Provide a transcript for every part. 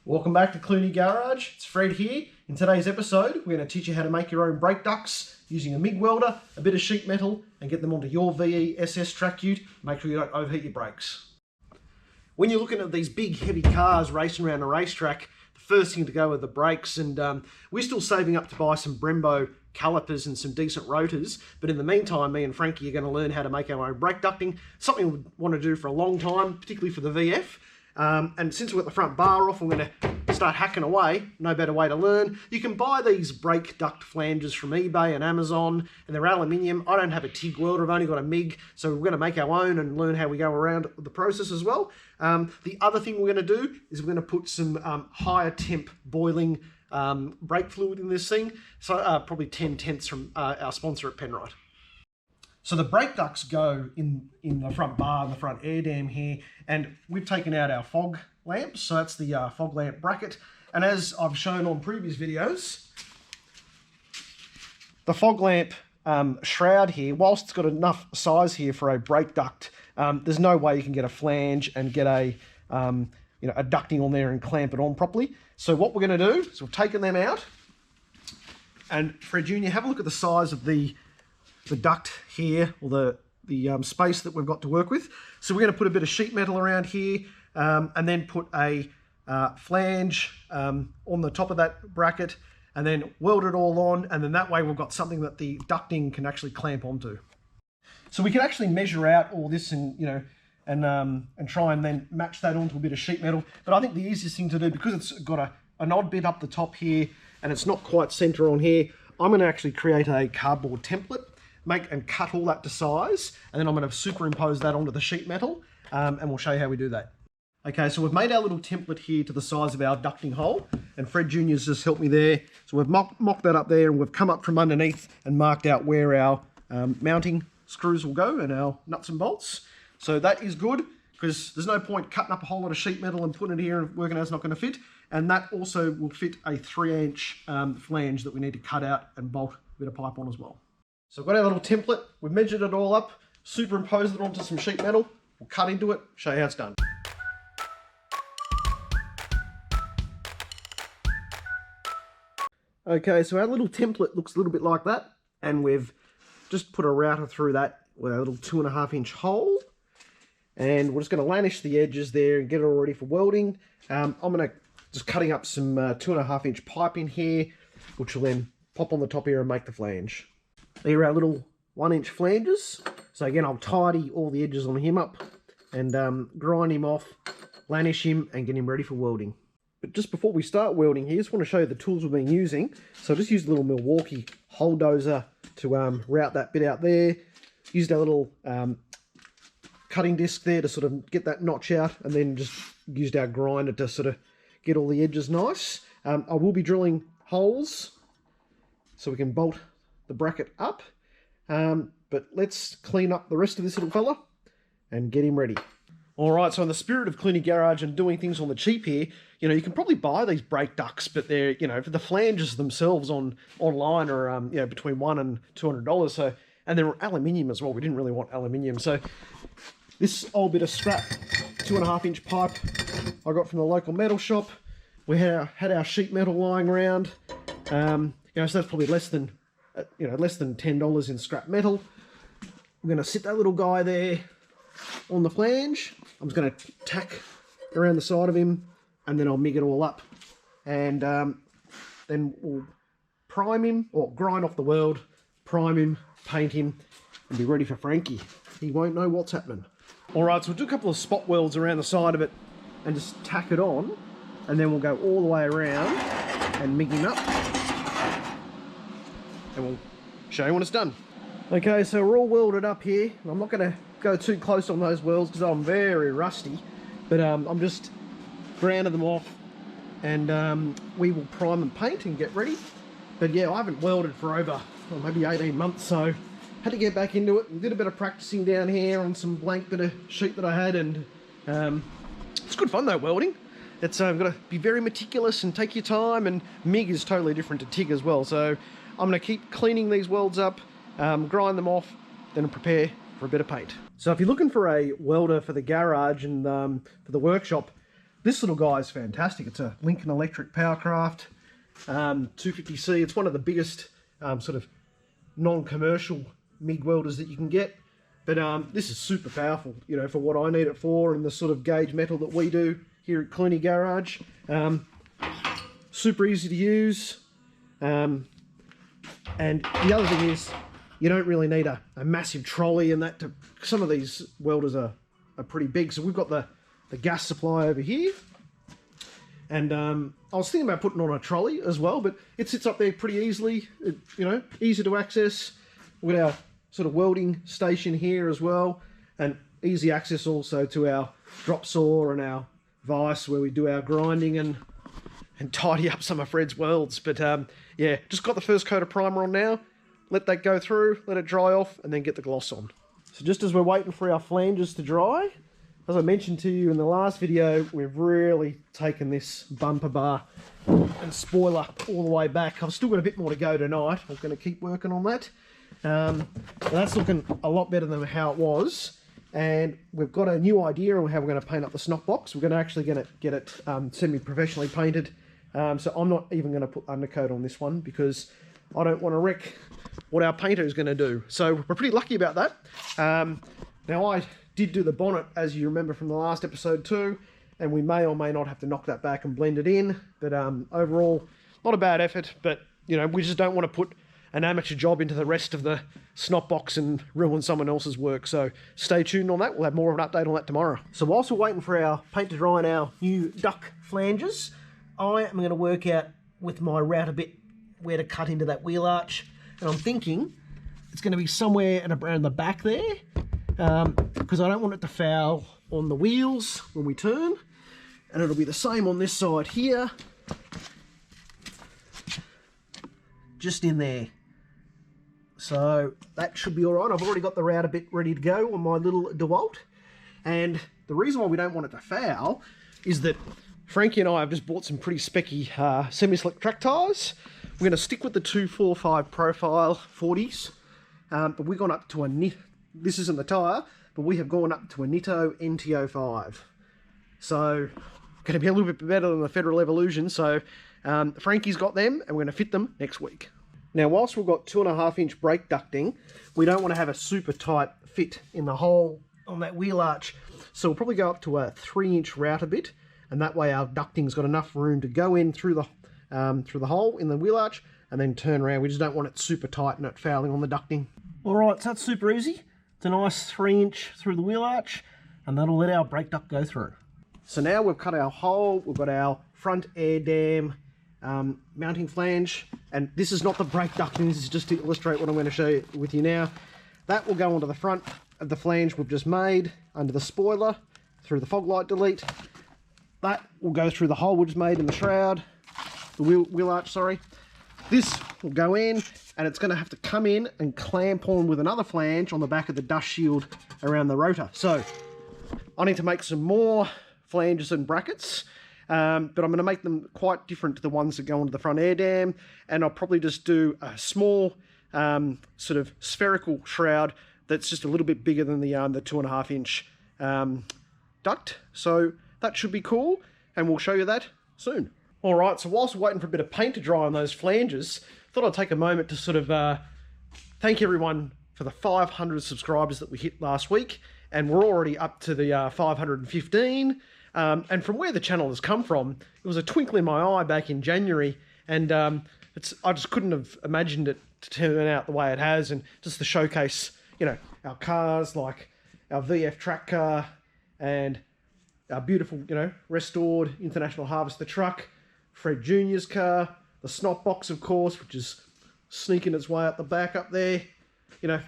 Welcome back to Clooney Garage. It's Fred here. In today's episode, we're going to teach you how to make your own brake ducts using a MIG welder, a bit of sheet metal, and get them onto your VE SS track ute. Make sure you don't overheat your brakes. When you're looking at these big heavy cars racing around a racetrack, the first thing to go are the brakes, and we're still saving up to buy some Brembo calipers and some decent rotors, but in the meantime, me and Frankie are going to learn how to make our own brake ducting, something we want to do for a long time, particularly for the VF. And since we've got the front bar off, I'm going to start hacking away. No better way to learn. You can buy these brake duct flanges from eBay and Amazon, and they're aluminium. I don't have a TIG welder, I've only got a MIG, so we're going to make our own and learn how we go around the process as well. The other thing we're going to do is we're going to put some higher temp boiling brake fluid in this thing, so probably 10/10 from our sponsor at Penrite. So the brake ducts go in the front bar and the front air dam here, and we've taken out our fog lamps, so that's the fog lamp bracket. And as I've shown on previous videos, the fog lamp shroud here, whilst it's got enough size here for a brake duct, there's no way you can get a flange and get a a ducting on there and clamp it on properly. So what we're going to do is we've taken them out, and Fred Jr., have a look at the size of the duct here, or the space that we've got to work with. So we're going to put a bit of sheet metal around here, and then put a flange on the top of that bracket, and then weld it all on, and then that way we've got something that the ducting can actually clamp onto. So we can actually measure out all this and and try and then match that onto a bit of sheet metal. But I think the easiest thing to do, because it's got an odd bit up the top here and it's not quite center on here, I'm going to actually create a cardboard template, and cut all that to size, and then I'm going to superimpose that onto the sheet metal, and we'll show you how we do that. Okay, so we've made our little template here to the size of our ducting hole, and Fred Jr.'s just helped me there. So we've mocked that up there, and we've come up from underneath and marked out where our mounting screws will go and our nuts and bolts. So that is good, because there's no point cutting up a whole lot of sheet metal and putting it here and working out it's not going to fit. And that also will fit a 3-inch flange that we need to cut out and bolt a bit of pipe on as well. So I've got our little template, we've measured it all up, superimposed it onto some sheet metal, we'll cut into it, show you how it's done. Okay, so our little template looks a little bit like that, and we've just put a router through that with a little 2.5-inch hole, and we're just going to lanish the edges there and get it all ready for welding. I'm going to just cutting up some 2.5-inch pipe in here, which will then pop on the top here and make the flange. There are our little 1-inch flanges. So again, I'll tidy all the edges on him up and grind him off, lanish him, and get him ready for welding. But just before we start welding here, I just want to show you the tools we've been using. So I just used a little Milwaukee hole dozer to route that bit out there. Used our little cutting disc there to sort of get that notch out, and then just used our grinder to sort of get all the edges nice. I will be drilling holes so we can bolt the bracket up, but let's clean up the rest of this little fella and get him ready. All right, so in the spirit of Clooney Garage and doing things on the cheap here, you can probably buy these brake ducts, but they're, for the flanges themselves online are, between $100 and $200. So, and they're aluminium as well. We didn't really want aluminium. So this old bit of scrap 2.5-inch pipe I got from the local metal shop. We had our sheet metal lying around. So that's probably less than $10 in scrap metal. I'm going to sit that little guy there on the flange. I'm just going to tack around the side of him, and then I'll MIG it all up, and then we'll prime him, or grind off the weld, prime him, paint him, and be ready for Frankie. He won't know what's happening. All right, so we'll do a couple of spot welds around the side of it and just tack it on, and then we'll go all the way around and MIG him up, and we'll show you when it's done. Okay, so we're all welded up here. I'm not going to go too close on those welds because I'm very rusty, but I'm just grounding them off, and we will prime and paint and get ready. But yeah, I haven't welded for over maybe 18 months, so had to get back into it and did a bit of practicing down here on some blank bit of sheet that I had, and it's good fun though, welding. It's got to be very meticulous and take your time, and MIG is totally different to TIG as well. So I'm going to keep cleaning these welds up, grind them off, then prepare for a bit of paint. So if you're looking for a welder for the garage and for the workshop, This little guy is fantastic. It's a Lincoln Electric Powercraft 250C. It's one of the biggest sort of non-commercial MIG welders that you can get. But this is super powerful, you know, for what I need it for and the sort of gauge metal that we do here at Clooney Garage. Super easy to use. And the other thing is, you don't really need a massive trolley and that. Some of these welders are pretty big. So we've got the gas supply over here. And I was thinking about putting on a trolley as well, but it sits up there pretty easily, you know, easy to access. We've got our sort of welding station here as well, and easy access also to our drop saw and our vise where we do our grinding and tidy up some of Fred's welds. But yeah, just got the first coat of primer on now. Let that go through, let it dry off, and then get the gloss on. So just as we're waiting for our flanges to dry, as I mentioned to you in the last video, we've really taken this bumper bar and spoiler all the way back. I've still got a bit more to go tonight. I'm going to keep working on that. That's looking a lot better than how it was. And we've got a new idea on how we're going to paint up the snot box. We're going to actually get it semi-professionally painted. So I'm not even going to put undercoat on this one because I don't want to wreck what our painter is going to do. So we're pretty lucky about that. Now I did do the bonnet, as you remember from the last episode too, and we may or may not have to knock that back and blend it in. But overall, not a bad effort, but you know, we just don't want to put an amateur job into the rest of the snot box and ruin someone else's work. So stay tuned on that. We'll have more of an update on that tomorrow. So whilst we're waiting for our paint to dry on our new duct flanges, I am going to work out with my router bit where to cut into that wheel arch. And I'm thinking it's going to be somewhere around the back there, because I don't want it to foul on the wheels when we turn. And it'll be the same on this side here, just in there. So that should be all right. I've already got the router bit ready to go on my little DeWalt. And the reason why we don't want it to foul is that Frankie and I have just bought some pretty specky semi-slick track tyres. We're going to stick with the 245 profile 40s, but we've gone up to a this isn't the tyre, but we have gone up to a Nitto NT05. So going to be a little bit better than the Federal Evolution. So Frankie's got them, and we're going to fit them next week. Now, whilst we've got 2.5-inch brake ducting, we don't want to have a super tight fit in the hole on that wheel arch. So we'll probably go up to a 3-inch router bit, and that way our ducting's got enough room to go in through the hole in the wheel arch and then turn around. We just don't want it super tight and it fouling on the ducting. All right, so that's super easy. It's a nice 3-inch through the wheel arch, and that'll let our brake duct go through. So now we've cut our hole, we've got our front air dam mounting flange, and this is not the brake ducting, this is just to illustrate what I'm going to show you with you now. That will go onto the front of the flange we've just made, under the spoiler, through the fog light delete. That will go through the hole we just made in the shroud, the wheel arch, sorry. This will go in, and it's going to have to come in and clamp on with another flange on the back of the dust shield around the rotor. So I need to make some more flanges and brackets, but I'm going to make them quite different to the ones that go onto the front air dam, and I'll probably just do a small sort of spherical shroud that's just a little bit bigger than the 2.5-inch duct. So that should be cool, and we'll show you that soon. All right, so whilst we're waiting for a bit of paint to dry on those flanges, I thought I'd take a moment to sort of thank everyone for the 500 subscribers that we hit last week, and we're already up to the 515. And from where the channel has come from, it was a twinkle in my eye back in January, and I just couldn't have imagined it to turn out the way it has, and just to showcase, you know, our cars like our VF track car and our beautiful, you know, restored International Harvester truck, Fred Jr.'s car, the snot box, of course, which is sneaking its way up the back up there. You know,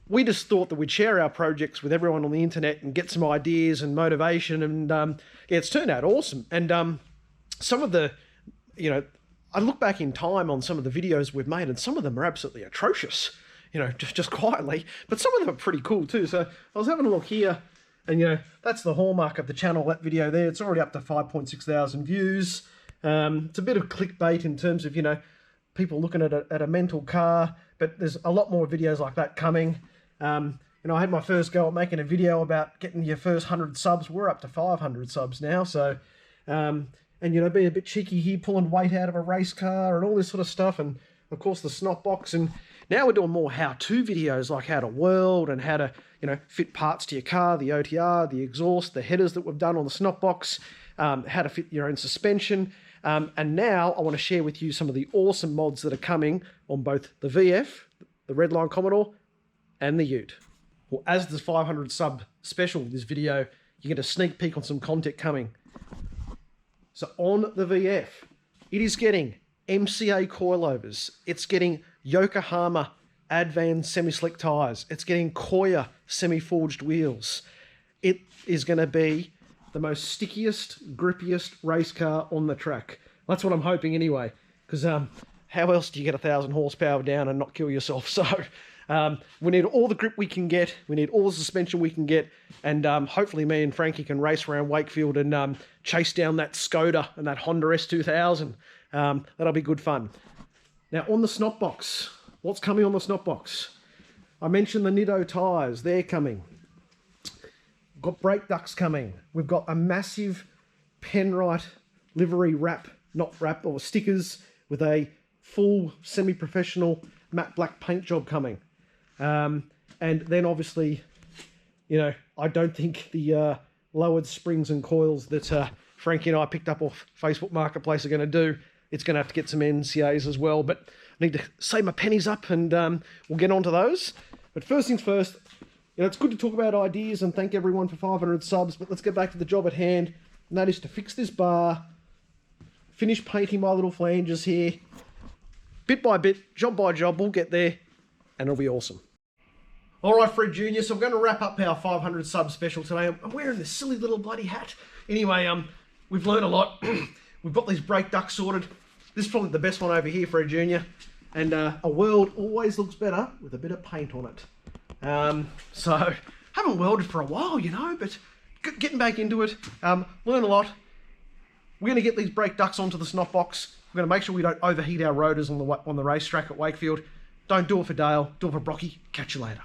we just thought that we'd share our projects with everyone on the internet and get some ideas and motivation, and yeah, it's turned out awesome. And some of the, you know, I look back in time on some of the videos we've made, and some of them are absolutely atrocious, you know, just quietly, but some of them are pretty cool too. So I was having a look here, and you know, that's the hallmark of the channel, that video there. It's already up to 5.6 thousand views. It's a bit of clickbait in terms of, you know, people looking at a mental car, but there's a lot more videos like that coming. you know, I had my first go at making a video about getting your first 100 subs. We're up to 500 subs now, so, and, you know, being a bit cheeky here, pulling weight out of a race car and all this sort of stuff, and, of course, the snot box. And now we're doing more how-to videos, like how to weld and how to, you know, fit parts to your car, the OTR, the exhaust, the headers that we've done on the snot box, how to fit your own suspension. And now I want to share with you some of the awesome mods that are coming on both the VF, the Redline Commodore, and the Ute. Well, as the 500 sub special, this video, you get a sneak peek on some content coming. So on the VF, it is getting MCA coilovers. It's getting Yokohama Advan semi-slick tyres. It's getting Koya semi-forged wheels. It is going to be the most stickiest, grippiest race car on the track. That's what I'm hoping anyway, because how else do you get 1,000 horsepower down and not kill yourself? So we need all the grip we can get, we need all the suspension we can get, and hopefully me and Frankie can race around Wakefield and chase down that Skoda and that Honda S2000. That'll be good fun. Now on the snot box, what's coming on the snot box? I mentioned the Nitto tyres, they're coming. We've got brake ducts coming. We've got a massive Penrite livery wrap, not wrap, or stickers with a full semi-professional matte black paint job coming. And then obviously, you know, I don't think the lowered springs and coils that Frankie and I picked up off Facebook Marketplace are going to do. It's going to have to get some NCAs as well, but I need to save my pennies up, and we'll get onto those. But first things first, you know, it's good to talk about ideas and thank everyone for 500 subs, but let's get back to the job at hand, and that is to fix this bar, finish painting my little flanges here. Bit by bit, job by job, we'll get there, and it'll be awesome. All right, Fred Jr., so we're going to wrap up our 500 sub special today. I'm wearing this silly little bloody hat. Anyway, we've learned a lot. We've got these brake ducts sorted. This is probably the best one over here, Fred Jr., and a weld always looks better with a bit of paint on it. So, haven't welded for a while, you know, but getting back into it, learn a lot. We're going to get these brake ducts onto the snot box. We're going to make sure we don't overheat our rotors on the racetrack at Wakefield. Don't do it for Dale, do it for Brocky. Catch you later.